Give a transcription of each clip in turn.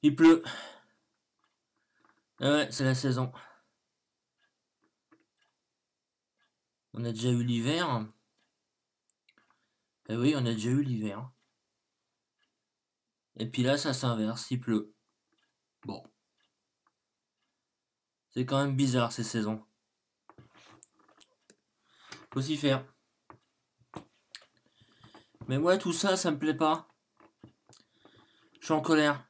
Il pleut. Ah ouais, c'est la saison. On a déjà eu l'hiver. Eh oui, on a déjà eu l'hiver. Et puis là, ça s'inverse, il pleut. Bon. C'est quand même bizarre ces saisons. Faut s'y faire. Mais moi, tout ça, ça me plaît pas. Je suis en colère.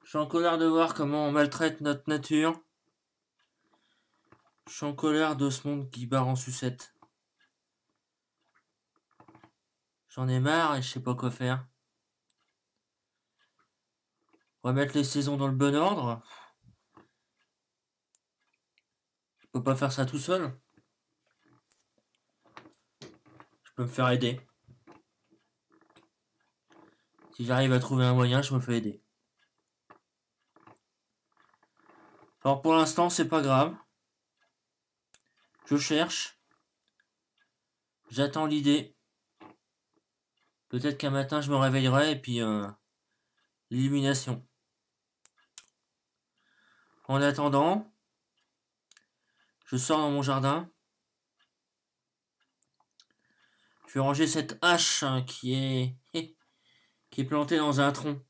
Je suis en colère de voir comment on maltraite notre nature. Je suis en colère de ce monde qui barre en sucette. J'en ai marre et je sais pas quoi faire. Remettre les saisons dans le bon ordre. Je peux pas faire ça tout seul. Je peux me faire aider. Si j'arrive à trouver un moyen, je me fais aider. Alors pour l'instant, c'est pas grave. Je cherche. J'attends l'idée. Peut-être qu'un matin, je me réveillerai et puis l'illumination. En attendant, je sors dans mon jardin. Je vais ranger cette hache qui est plantée dans un tronc.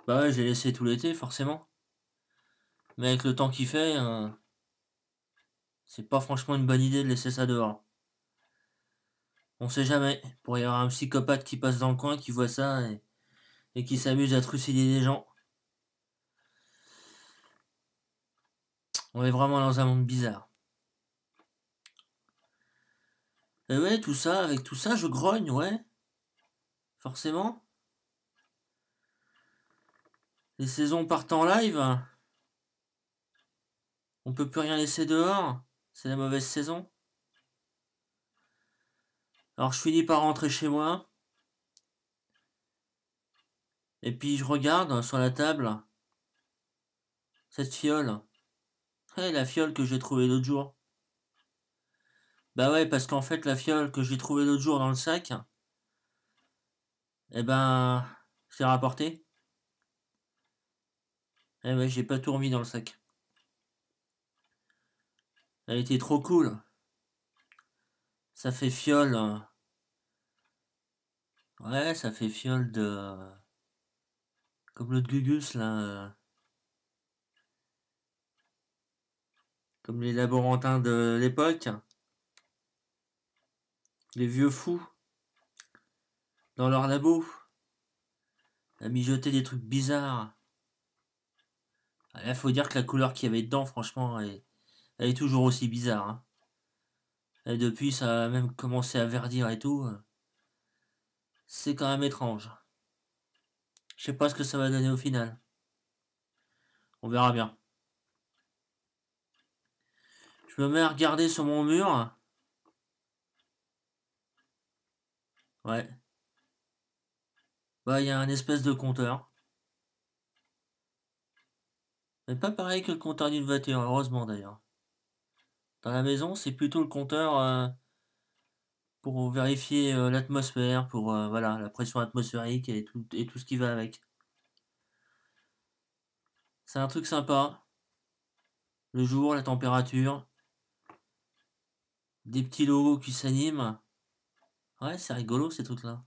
Bah ouais, j'ai laissé tout l'été, forcément. Mais avec le temps qu'il fait, c'est pas franchement une bonne idée de laisser ça dehors. On sait jamais. Il pourrait y avoir un psychopathe qui passe dans le coin, qui voit ça et qui s'amuse à trucider des gens. On est vraiment dans un monde bizarre. Et ouais, tout ça, avec tout ça, je grogne, ouais. Forcément. Les saisons partent en live. On peut plus rien laisser dehors. C'est la mauvaise saison. Alors je finis par rentrer chez moi. Et puis je regarde sur la table cette fiole. La fiole que j'ai trouvée l'autre jour. Bah ouais, parce qu'en fait la fiole que j'ai trouvée l'autre jour dans le sac, eh ben, je l'ai rapportée. Eh ouais, j'ai pas tout remis dans le sac. Elle était trop cool. Ça fait fiole. Ouais, ça fait fiole de... Comme l'autre Gugus, là. Comme les laborantins de l'époque. Les vieux fous. Dans leur labo. À mijoter des trucs bizarres. Là, faut dire que la couleur qu'il y avait dedans, franchement, elle est toujours aussi bizarre. Hein. Et depuis, ça a même commencé à verdir et tout. C'est quand même étrange. Je sais pas ce que ça va donner au final. On verra bien. Je me mets à regarder sur mon mur. Ouais. Bah, il y a un espèce de compteur. Mais pas pareil que le compteur d'une voiture, heureusement d'ailleurs. Dans la maison, c'est plutôt le compteur pour vérifier l'atmosphère, pour voilà, la pression atmosphérique et tout ce qui va avec. C'est un truc sympa. Le jour, la température, des petits logos qui s'animent. Ouais, c'est rigolo ces trucs-là.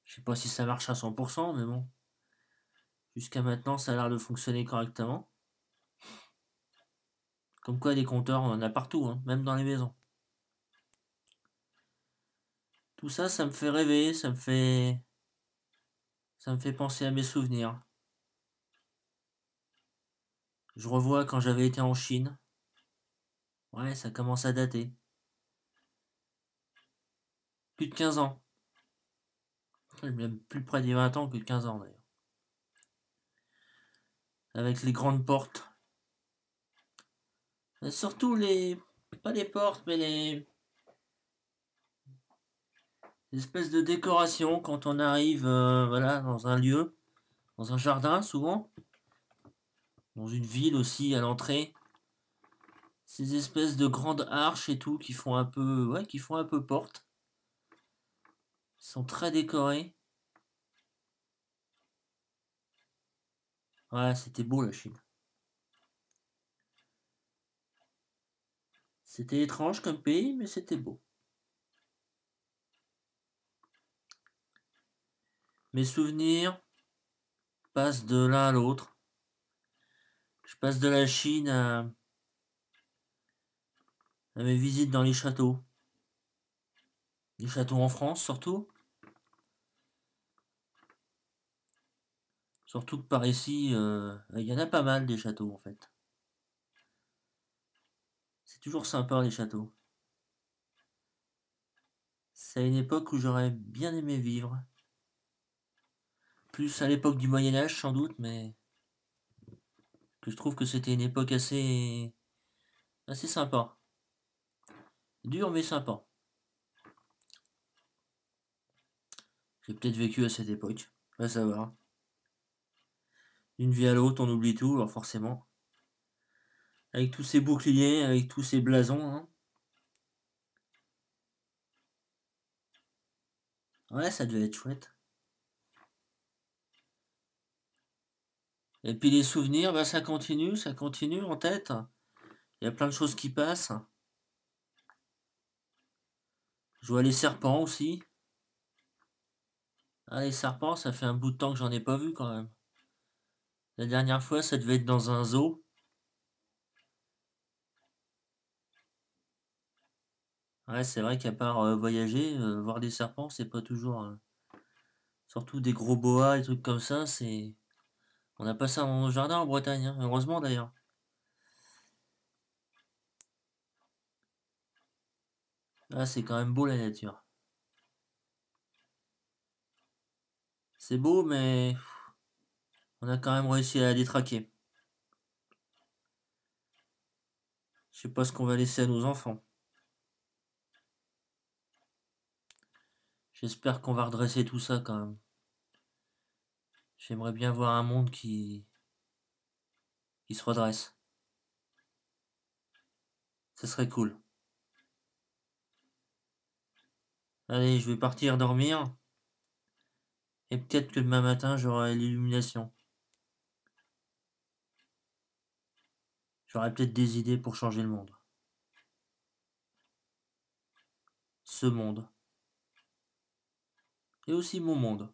Je sais pas si ça marche à 100%, mais bon. Jusqu'à maintenant, ça a l'air de fonctionner correctement. Comme quoi, des compteurs, on en a partout, hein, même dans les maisons. Tout ça, ça me fait rêver, ça me fait penser à mes souvenirs. Je revois quand j'avais été en Chine. Ouais, ça commence à dater. Plus de 15 ans. Même plus près des 20 ans que de 15 ans d'ailleurs. Avec les grandes portes. Et surtout les... Pas les portes, mais les espèces de décorations quand on arrive voilà, dans un lieu. Dans un jardin souvent. Dans une ville aussi à l'entrée. Ces espèces de grandes arches et tout qui font un peu... Ouais, qui font un peu porte. Ils sont très décorés. Ouais, c'était beau la Chine. C'était étrange comme pays, mais c'était beau. Mes souvenirs passent de l'un à l'autre. Je passe de la Chine à mes visites dans les châteaux. Les châteaux en France surtout. Surtout que par ici, il y en a pas mal des châteaux en fait. C'est toujours sympa les châteaux. C'est une époque où j'aurais bien aimé vivre. Plus à l'époque du Moyen Âge sans doute, mais que je trouve que c'était une époque assez sympa. Dur mais sympa. J'ai peut-être vécu à cette époque. Va savoir. D'une vie à l'autre, on oublie tout, alors forcément. Avec tous ces boucliers, avec tous ces blasons, hein. Ouais, ça devait être chouette. Et puis les souvenirs, bah ça continue en tête. Il y a plein de choses qui passent. Je vois les serpents aussi. Ah, les serpents, ça fait un bout de temps que j'en ai pas vu quand même. La dernière fois, ça devait être dans un zoo. Ouais, c'est vrai qu'à part voyager, voir des serpents, c'est pas toujours. Surtout des gros boas et trucs comme ça, c'est. On n'a pas ça dans nos jardins en Bretagne, hein. Heureusement d'ailleurs. Ah, c'est quand même beau la nature. C'est beau, mais on a quand même réussi à la détraquer. Je sais pas ce qu'on va laisser à nos enfants. J'espère qu'on va redresser tout ça quand même. J'aimerais bien voir un monde qui se redresse. Ça serait cool. Allez, je vais partir dormir. Et peut-être que demain matin, j'aurai l'illumination. J'aurai peut-être des idées pour changer le monde. Ce monde. Et aussi mon monde.